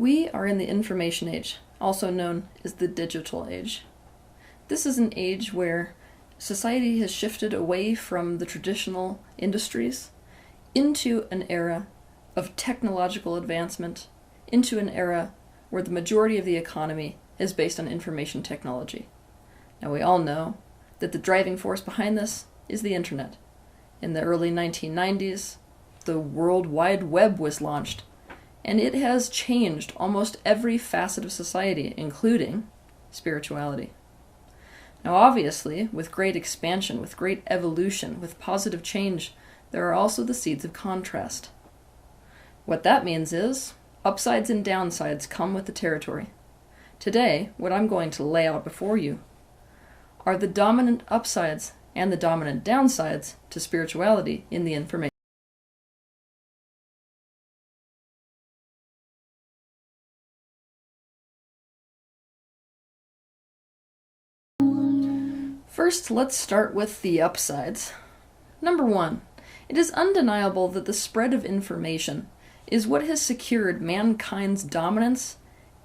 We are in the information age, also known as the digital age. This is an age where society has shifted away from the traditional industries into an era of technological advancement, into an era where the majority of the economy is based on information technology. Now, we all know that the driving force behind this is the internet. In the early 1990s, the World Wide Web was launched, and it has changed almost every facet of society, including spirituality. Now, obviously, with great expansion, with great evolution, with positive change, there are also the seeds of contrast. What that means is, upsides and downsides come with the territory. Today, what I'm going to lay out before you are the dominant upsides and the dominant downsides to spirituality in the information. First, let's start with the upsides. Number one, it is undeniable that the spread of information is what has secured mankind's dominance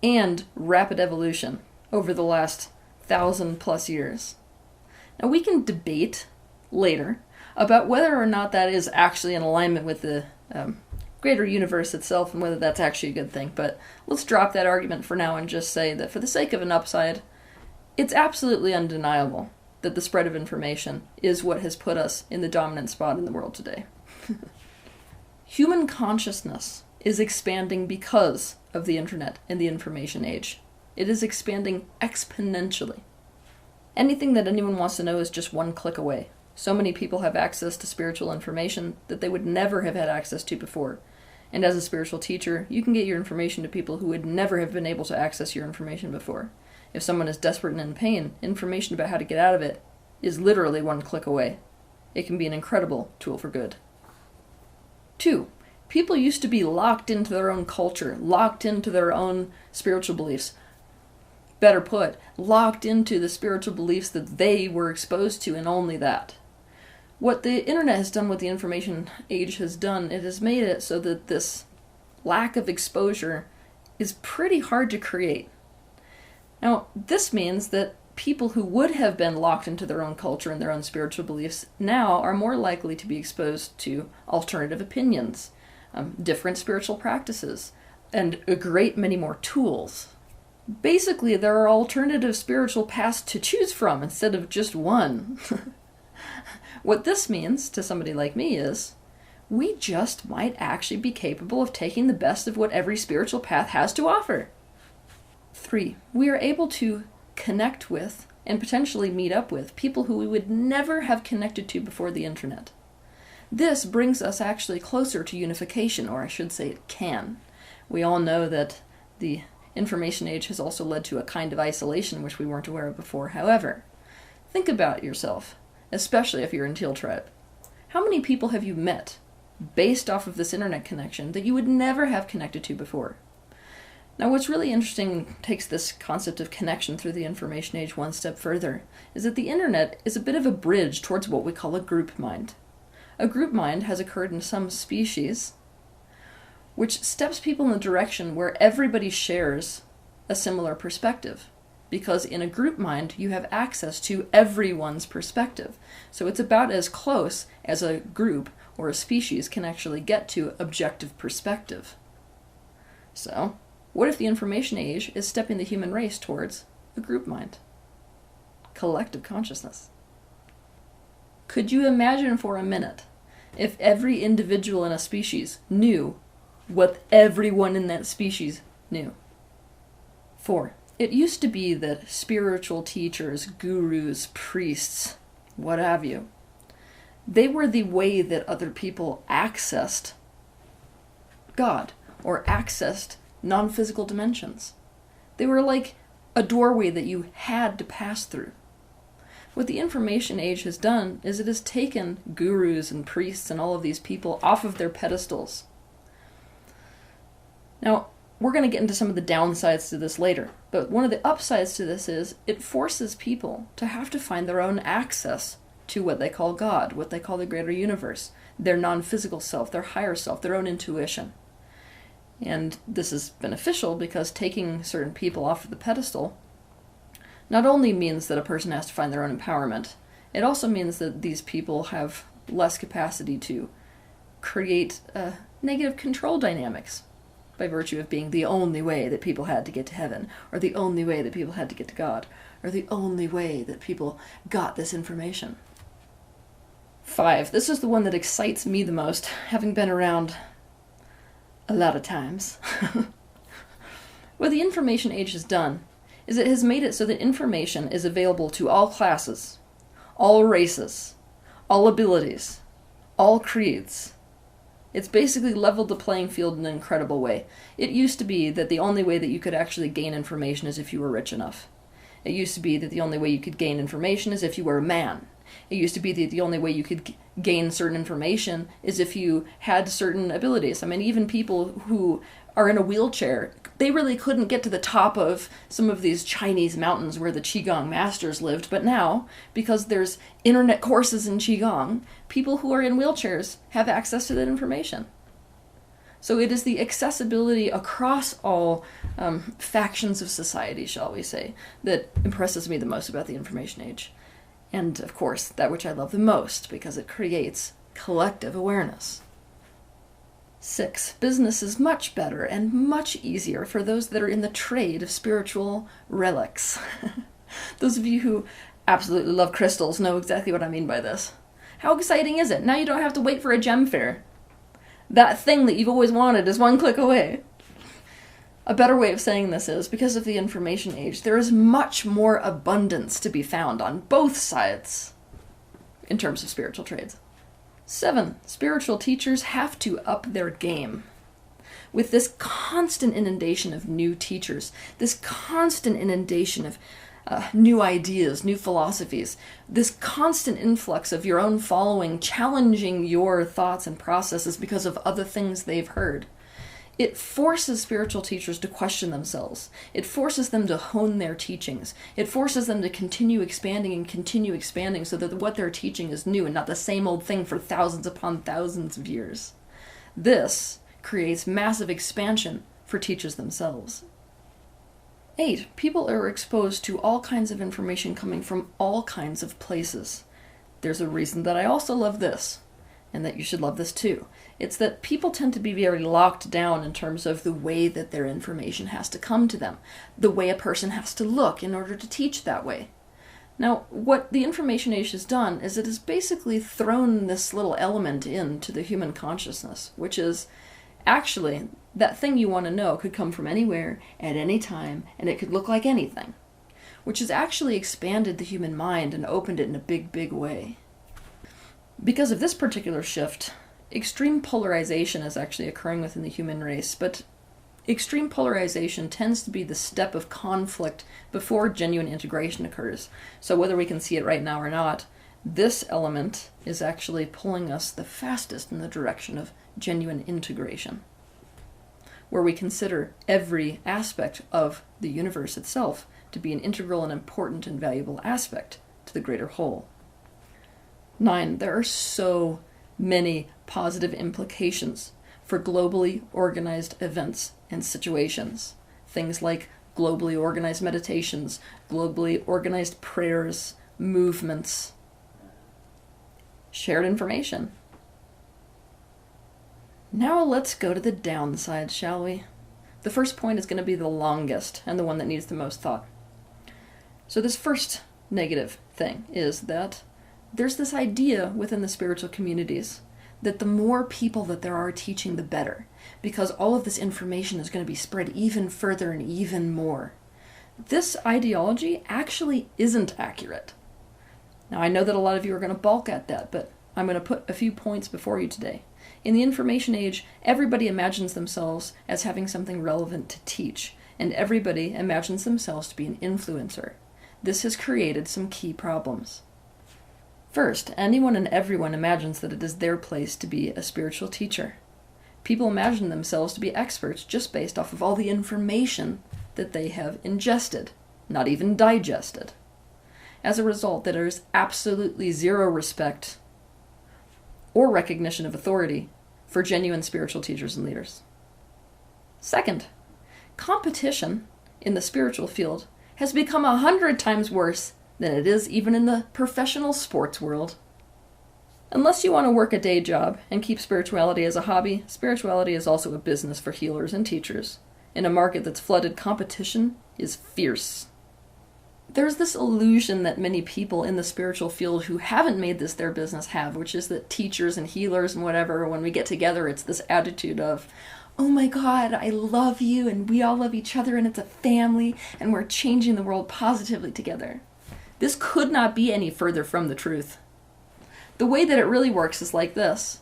and rapid evolution over the last 1,000+ years. Now, we can debate later about whether or not that is actually in alignment with the greater universe itself and whether that's actually a good thing, but let's drop that argument for now and just say that for the sake of an upside, it's absolutely undeniable that the spread of information is what has put us in the dominant spot in the world today. Human consciousness is expanding because of the internet and the information age. It is expanding exponentially. Anything that anyone wants to know is just one click away. So many people have access to spiritual information that they would never have had access to before. And as a spiritual teacher, you can get your information to people who would never have been able to access your information before. If someone is desperate and in pain, information about how to get out of it is literally one click away. It can be an incredible tool for good. 2. People used to be locked into their own culture, locked into their own spiritual beliefs. Better put, locked into the spiritual beliefs that they were exposed to and only that. What the internet has done, what the information age has done, it has made it so that this lack of exposure is pretty hard to create. Now, this means that people who would have been locked into their own culture and their own spiritual beliefs now are more likely to be exposed to alternative opinions, different spiritual practices, and a great many more tools. Basically, there are alternative spiritual paths to choose from instead of just one. What this means to somebody like me is, we just might actually be capable of taking the best of what every spiritual path has to offer. 3. We are able to connect with and potentially meet up with people who we would never have connected to before the internet. This brings us actually closer to unification, or I should say it can. We all know that the information age has also led to a kind of isolation which we weren't aware of before. However, think about yourself, especially if you're in Teal Tribe. How many people have you met based off of this internet connection that you would never have connected to before? Now, what's really interesting, takes this concept of connection through the information age one step further, is that the internet is a bit of a bridge towards what we call a group mind. A group mind has occurred in some species, which steps people in a direction where everybody shares a similar perspective. Because in a group mind, you have access to everyone's perspective. So it's about as close as a group or a species can actually get to objective perspective. So, what if the information age is stepping the human race towards a group mind? Collective consciousness. Could you imagine for a minute if every individual in a species knew what everyone in that species knew? 4. It used to be that spiritual teachers, gurus, priests, what have you, they were the way that other people accessed God or accessed non-physical dimensions. They were like a doorway that you had to pass through. What the information age has done is it has taken gurus and priests and all of these people off of their pedestals. Now, we're going to get into some of the downsides to this later, but one of the upsides to this is it forces people to have to find their own access to what they call God, what they call the greater universe, their non-physical self, their higher self, their own intuition. And this is beneficial because taking certain people off of the pedestal not only means that a person has to find their own empowerment, it also means that these people have less capacity to create negative control dynamics by virtue of being the only way that people had to get to heaven, or the only way that people had to get to God, or the only way that people got this information. 5. This is the one that excites me the most, having been around a lot of times. What the information age has done is it has made it so that information is available to all classes, all races, all abilities, all creeds. It's basically leveled the playing field in an incredible way. It used to be that the only way that you could actually gain information is if you were rich enough. It used to be that the only way you could gain information is if you were a man. It used to be that the only way you could gain certain information is if you had certain abilities. I mean, even people who are in a wheelchair, they really couldn't get to the top of some of these Chinese mountains where the Qigong masters lived. But now, because there's internet courses in Qigong, people who are in wheelchairs have access to that information. So it is the accessibility across all factions of society, shall we say, that impresses me the most about the information age. And, of course, that which I love the most, because it creates collective awareness. 6. Business is much better and much easier for those that are in the trade of spiritual relics. Those of you who absolutely love crystals know exactly what I mean by this. How exciting is it? Now you don't have to wait for a gem fair. That thing that you've always wanted is one click away. A better way of saying this is, because of the information age, there is much more abundance to be found on both sides in terms of spiritual trades. 7. Spiritual teachers have to up their game. With this constant inundation of new teachers, this constant inundation of new ideas, new philosophies, this constant influx of your own following challenging your thoughts and processes because of other things they've heard, it forces spiritual teachers to question themselves. It forces them to hone their teachings. It forces them to continue expanding so that what they're teaching is new and not the same old thing for thousands upon thousands of years. This creates massive expansion for teachers themselves. 8. People are exposed to all kinds of information coming from all kinds of places. There's a reason that I also love this, and that you should love this too. It's that people tend to be very locked down in terms of the way that their information has to come to them, the way a person has to look in order to teach that way. Now, what the information age has done is it has basically thrown this little element into the human consciousness, which is actually that thing you want to know could come from anywhere, at any time, and it could look like anything, which has actually expanded the human mind and opened it in a big, big way. Because of this particular shift, extreme polarization is actually occurring within the human race, but extreme polarization tends to be the step of conflict before genuine integration occurs. So whether we can see it right now or not, this element is actually pulling us the fastest in the direction of genuine integration, where we consider every aspect of the universe itself to be an integral and important and valuable aspect to the greater whole. 9. There are so many positive implications for globally organized events and situations. Things like globally organized meditations, globally organized prayers, movements, shared information. Now let's go to the downside, shall we? The first point is going to be the longest and the one that needs the most thought. So this first negative thing is that there's this idea within the spiritual communities that the more people that there are teaching, the better, because all of this information is going to be spread even further and even more. This ideology actually isn't accurate. Now, I know that a lot of you are going to balk at that, but I'm going to put a few points before you today. In the information age, everybody imagines themselves as having something relevant to teach, and everybody imagines themselves to be an influencer. This has created some key problems. First, anyone and everyone imagines that it is their place to be a spiritual teacher. People imagine themselves to be experts just based off of all the information that they have ingested, not even digested. As a result, there is absolutely zero respect or recognition of authority for genuine spiritual teachers and leaders. Second, competition in the spiritual field has become 100 times worse than it is even in the professional sports world. Unless you want to work a day job and keep spirituality as a hobby, spirituality is also a business for healers and teachers. In a market that's flooded, competition is fierce. There's this illusion that many people in the spiritual field who haven't made this their business have, which is that teachers and healers and whatever, when we get together, it's this attitude of, oh my God, I love you, and we all love each other, and it's a family, and we're changing the world positively together. This could not be any further from the truth. The way that it really works is like this.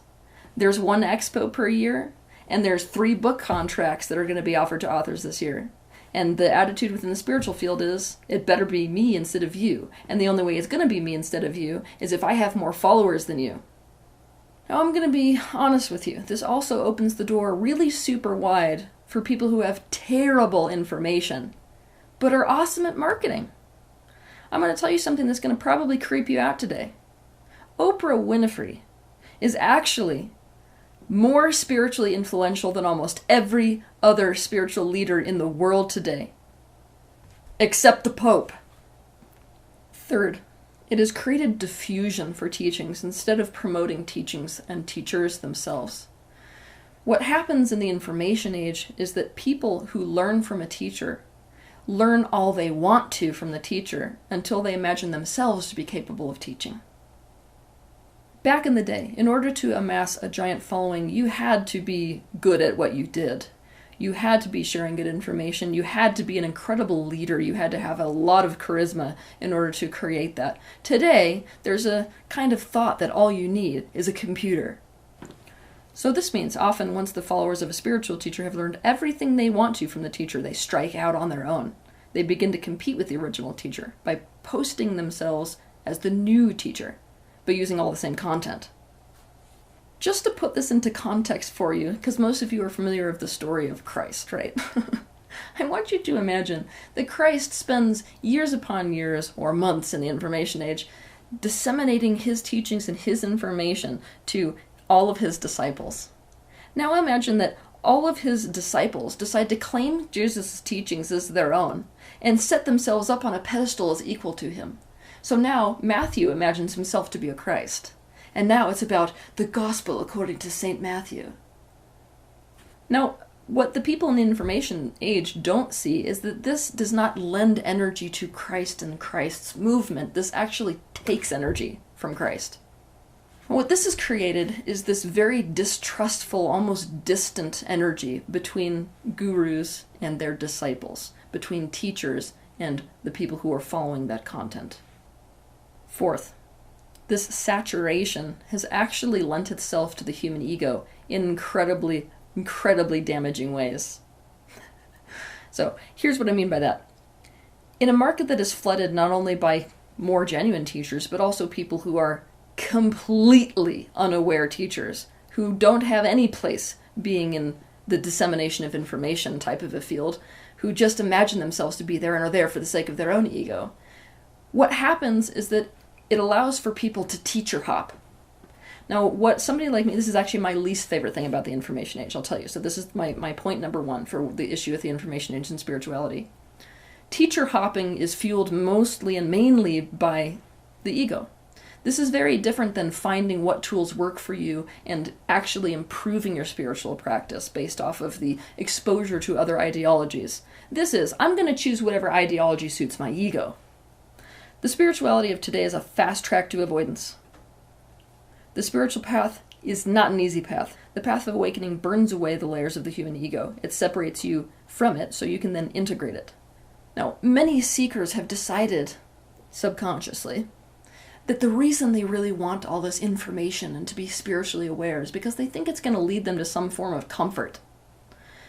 There's one expo per year, and there's 3 book contracts that are going to be offered to authors this year. And the attitude within the spiritual field is, it better be me instead of you. And the only way it's going to be me instead of you is if I have more followers than you. Now, I'm going to be honest with you. This also opens the door really super wide for people who have terrible information, but are awesome at marketing. I'm going to tell you something that's going to probably creep you out today. Oprah Winfrey is actually more spiritually influential than almost every other spiritual leader in the world today, except the Pope. Third, it has created diffusion for teachings instead of promoting teachings and teachers themselves. What happens in the information age is that people who learn from a teacher learn all they want to from the teacher until they imagine themselves to be capable of teaching. Back in the day, in order to amass a giant following, you had to be good at what you did. You had to be sharing good information. You had to be an incredible leader. You had to have a lot of charisma in order to create that. Today, there's a kind of thought that all you need is a computer. So this means often once the followers of a spiritual teacher have learned everything they want to from the teacher, they strike out on their own. They begin to compete with the original teacher by posting themselves as the new teacher, but using all the same content. Just to put this into context for you, because most of you are familiar with the story of Christ, right? I want you to imagine that Christ spends years upon years, or months in the information age, disseminating his teachings and his information to all of his disciples. Now imagine that all of his disciples decide to claim Jesus' teachings as their own and set themselves up on a pedestal as equal to him. So now Matthew imagines himself to be a Christ. And now it's about the gospel according to St. Matthew. Now, what the people in the information age don't see is that this does not lend energy to Christ and Christ's movement. This actually takes energy from Christ. What this has created is this very distrustful, almost distant energy between gurus and their disciples, between teachers and the people who are following that content. Fourth, this saturation has actually lent itself to the human ego in incredibly, incredibly damaging ways. So here's what I mean by that. In a market that is flooded not only by more genuine teachers, but also people who are completely unaware teachers, who don't have any place being in the dissemination of information type of a field, who just imagine themselves to be there and are there for the sake of their own ego. What happens is that it allows for people to teacher hop. Now, what somebody like me, this is actually my least favorite thing about the information age, I'll tell you. So this is my point number 1 for the issue with the information age and spirituality. Teacher hopping is fueled mostly and mainly by the ego. This is very different than finding what tools work for you and actually improving your spiritual practice based off of the exposure to other ideologies. This is, I'm going to choose whatever ideology suits my ego. The spirituality of today is a fast track to avoidance. The spiritual path is not an easy path. The path of awakening burns away the layers of the human ego. It separates you from it so you can then integrate it. Now, many seekers have decided, subconsciously, that the reason they really want all this information and to be spiritually aware is because they think it's going to lead them to some form of comfort.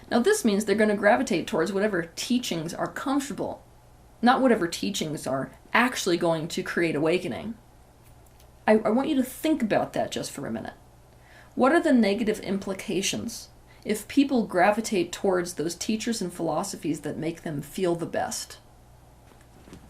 Now, this means they're going to gravitate towards whatever teachings are comfortable, not whatever teachings are actually going to create awakening. I want you to think about that just for a minute. What are the negative implications if people gravitate towards those teachers and philosophies that make them feel the best?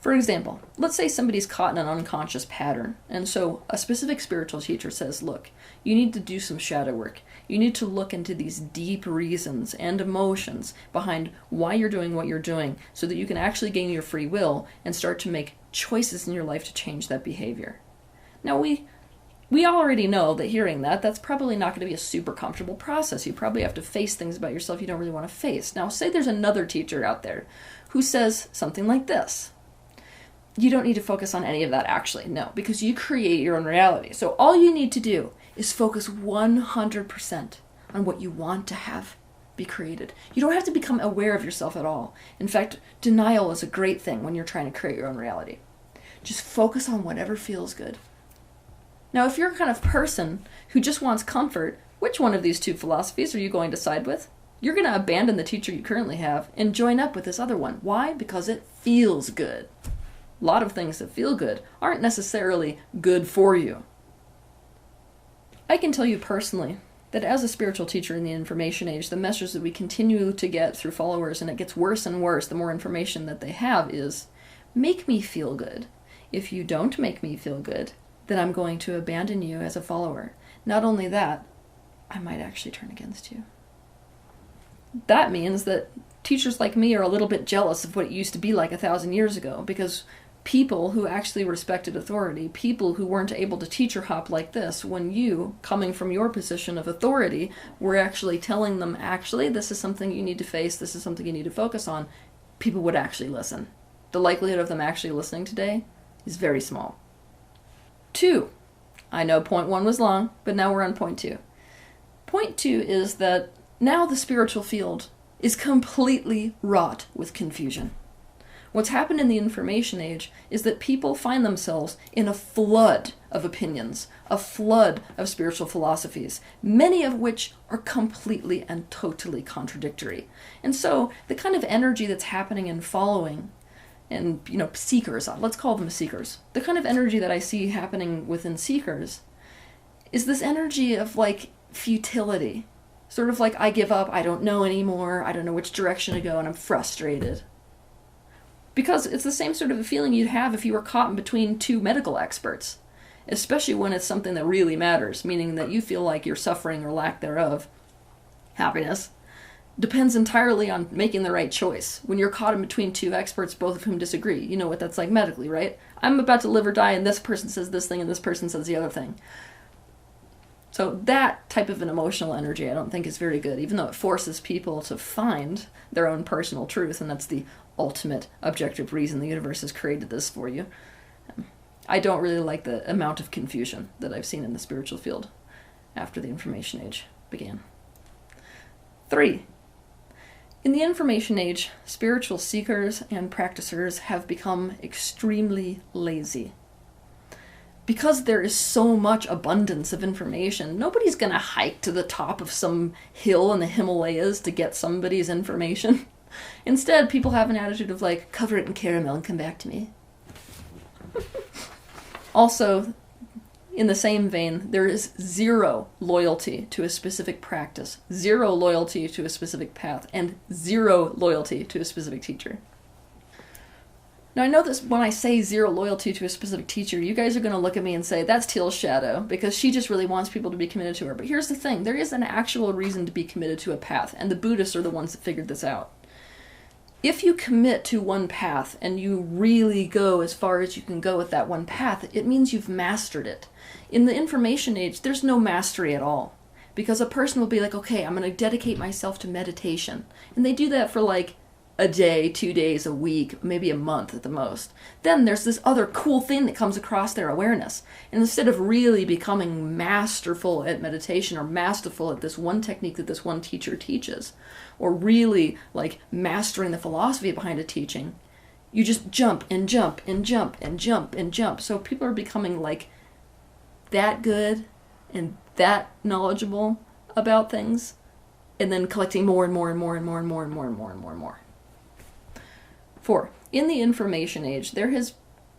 For example, let's say somebody's caught in an unconscious pattern, and so a specific spiritual teacher says, look, you need to do some shadow work. You need to look into these deep reasons and emotions behind why you're doing what you're doing so that you can actually gain your free will and start to make choices in your life to change that behavior. Now, we already know that hearing that's probably not going to be a super comfortable process. You probably have to face things about yourself you don't really want to face. Now, say there's another teacher out there who says something like this. You don't need to focus on any of that, actually. No, because you create your own reality. So all you need to do is focus 100% on what you want to have be created. You don't have to become aware of yourself at all. In fact, denial is a great thing when you're trying to create your own reality. Just focus on whatever feels good. Now, if you're a kind of person who just wants comfort, which one of these two philosophies are you going to side with? You're going to abandon the teacher you currently have and join up with this other one. Why? Because it feels good. A lot of things that feel good aren't necessarily good for you. I can tell you personally that as a spiritual teacher in the information age, the message that we continue to get through followers, and it gets worse and worse the more information that they have, is make me feel good. If you don't make me feel good, then I'm going to abandon you as a follower. Not only that, I might actually turn against you. That means that teachers like me are a little bit jealous of what it used to be like 1,000 years ago, because people who actually respected authority, people who weren't able to teacher hop like this, when you, coming from your position of authority, were actually telling them, actually, this is something you need to face, this is something you need to focus on, people would actually listen. The likelihood of them actually listening today is very small. 2. I know point 1 was long, but now we're on point 2. Point 2 is that now the spiritual field is completely wrought with confusion. What's happened in the information age is that people find themselves in a flood of opinions, a flood of spiritual philosophies, many of which are completely and totally contradictory. And so the kind of energy that's happening in following and, seekers, let's call them seekers, the kind of energy that I see happening within seekers is this energy of futility. Sort of like, I give up, I don't know anymore, I don't know which direction to go, and I'm frustrated. Because it's the same sort of a feeling you'd have if you were caught in between two medical experts, especially when it's something that really matters, meaning that you feel like your suffering or lack thereof, happiness, depends entirely on making the right choice. When you're caught in between two experts, both of whom disagree, you know what that's like medically, right? I'm about to live or die, and this person says this thing, and this person says the other thing. So that type of an emotional energy I don't think is very good, even though it forces people to find their own personal truth, and that's the ultimate objective reason the universe has created this for you. I don't really like the amount of confusion that I've seen in the spiritual field after the information age began. 3. In the information age, spiritual seekers and practicers have become extremely lazy. Because there is so much abundance of information, nobody's going to hike to the top of some hill in the Himalayas to get somebody's information. Instead, people have an attitude of cover it in caramel and come back to me. Also, in the same vein, there is zero loyalty to a specific practice, zero loyalty to a specific path, and zero loyalty to a specific teacher. Now, I know that when I say zero loyalty to a specific teacher, you guys are going to look at me and say, that's Teal's shadow, because she just really wants people to be committed to her. But here's the thing, there is an actual reason to be committed to a path, and the Buddhists are the ones that figured this out. If you commit to one path and you really go as far as you can go with that one path, it means you've mastered it. In the information age, there's no mastery at all. Because a person will be like, okay, I'm going to dedicate myself to meditation. And they do that for a day, 2 days, a week, maybe a month at the most. Then there's this other cool thing that comes across their awareness. And instead of really becoming masterful at meditation or masterful at this one technique that this one teacher teaches, or really mastering the philosophy behind a teaching, you just jump and jump and jump and jump and jump. So people are becoming that good and that knowledgeable about things, and then collecting more and more and more and more and more and more and more and more and more. 4. In the information age, there has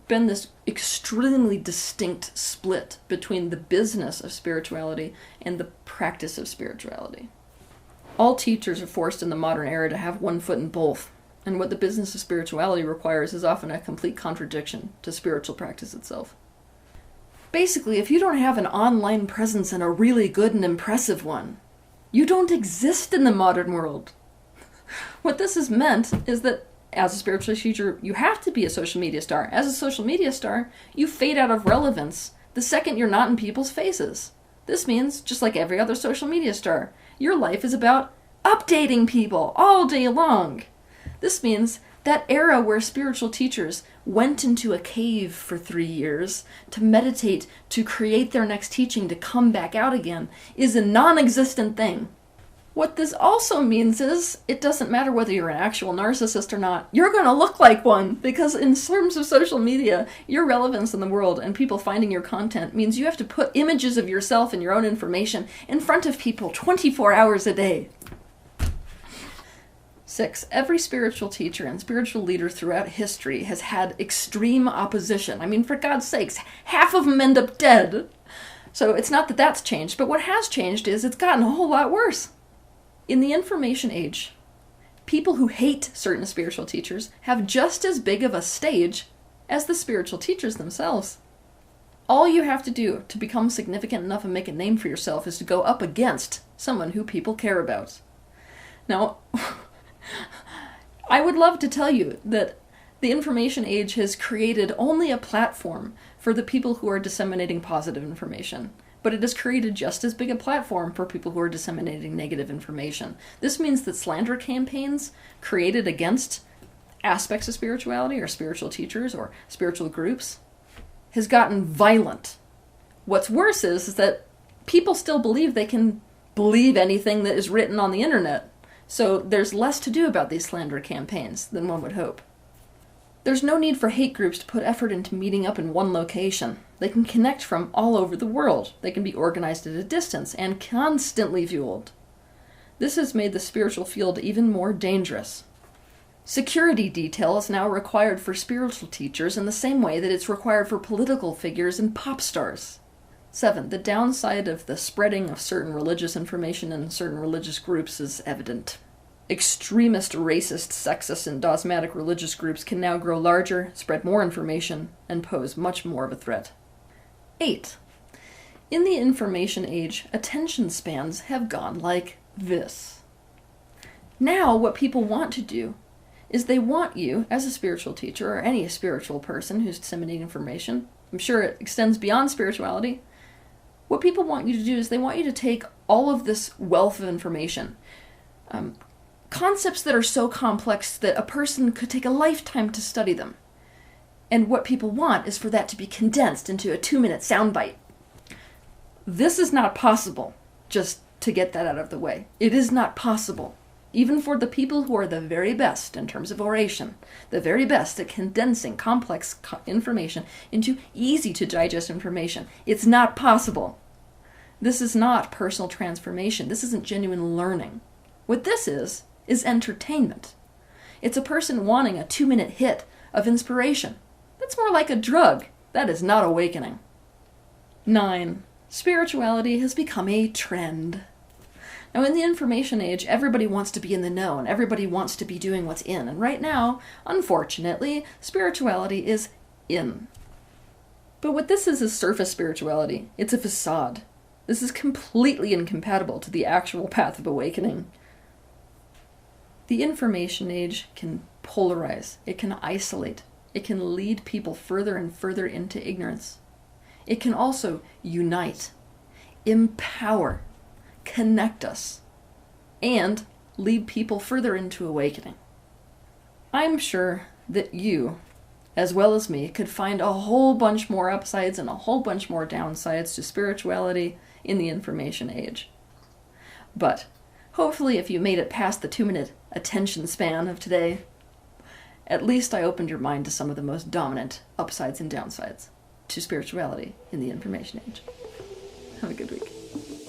been this extremely distinct split between the business of spirituality and the practice of spirituality. All teachers are forced in the modern era to have one foot in both. And what the business of spirituality requires is often a complete contradiction to spiritual practice itself. Basically, if you don't have an online presence and a really good and impressive one, you don't exist in the modern world. What this has meant is that as a spiritual teacher, you have to be a social media star. As a social media star, you fade out of relevance the second you're not in people's faces. This means, just like every other social media star, your life is about updating people all day long. This means that era where spiritual teachers went into a cave for 3 years to meditate, to create their next teaching, to come back out again, is a non-existent thing. What this also means is, it doesn't matter whether you're an actual narcissist or not, you're going to look like one, because in terms of social media, your relevance in the world and people finding your content means you have to put images of yourself and your own information in front of people 24 hours a day. 6. Every spiritual teacher and spiritual leader throughout history has had extreme opposition. I mean, for God's sakes, half of them end up dead. So it's not that that's changed, but what has changed is it's gotten a whole lot worse. In the information age, people who hate certain spiritual teachers have just as big of a stage as the spiritual teachers themselves. All you have to do to become significant enough and make a name for yourself is to go up against someone who people care about. Now, I would love to tell you that the information age has created only a platform for the people who are disseminating positive information, but it has created just as big a platform for people who are disseminating negative information. This means that slander campaigns created against aspects of spirituality or spiritual teachers or spiritual groups has gotten violent. What's worse is that people still believe they can believe anything that is written on the internet. So there's less to do about these slander campaigns than one would hope. There's no need for hate groups to put effort into meeting up in one location. They can connect from all over the world. They can be organized at a distance and constantly fueled. This has made the spiritual field even more dangerous. Security detail is now required for spiritual teachers in the same way that it's required for political figures and pop stars. 7. The downside of the spreading of certain religious information in certain religious groups is evident. Extremist, racist, sexist, and dogmatic religious groups can now grow larger, spread more information, and pose much more of a threat. 8. In the information age, attention spans have gone like this. Now what people want to do is they want you, as a spiritual teacher or any spiritual person who's disseminating information, I'm sure it extends beyond spirituality, what people want you to do is they want you to take all of this wealth of information, concepts that are so complex that a person could take a lifetime to study them. And what people want is for that to be condensed into a 2-minute soundbite. This is not possible, just to get that out of the way. It is not possible. Even for the people who are the very best in terms of oration, the very best at condensing complex information into easy-to-digest information. It's not possible. This is not personal transformation. This isn't genuine learning. What this is entertainment. It's a person wanting a 2-minute hit of inspiration. That's more like a drug. That is not awakening. 9. Spirituality has become a trend. Now, in the information age, everybody wants to be in the know, and everybody wants to be doing what's in. And right now, unfortunately, spirituality is in. But what this is surface spirituality. It's a facade. This is completely incompatible to the actual path of awakening. The information age can polarize. It can isolate. It can lead people further and further into ignorance. It can also unite, empower, connect us, and lead people further into awakening. I'm sure that you, as well as me, could find a whole bunch more upsides and a whole bunch more downsides to spirituality in the information age. But hopefully if you made it past the 2-minute attention span of today, at least I opened your mind to some of the most dominant upsides and downsides to spirituality in the information age. Have a good week.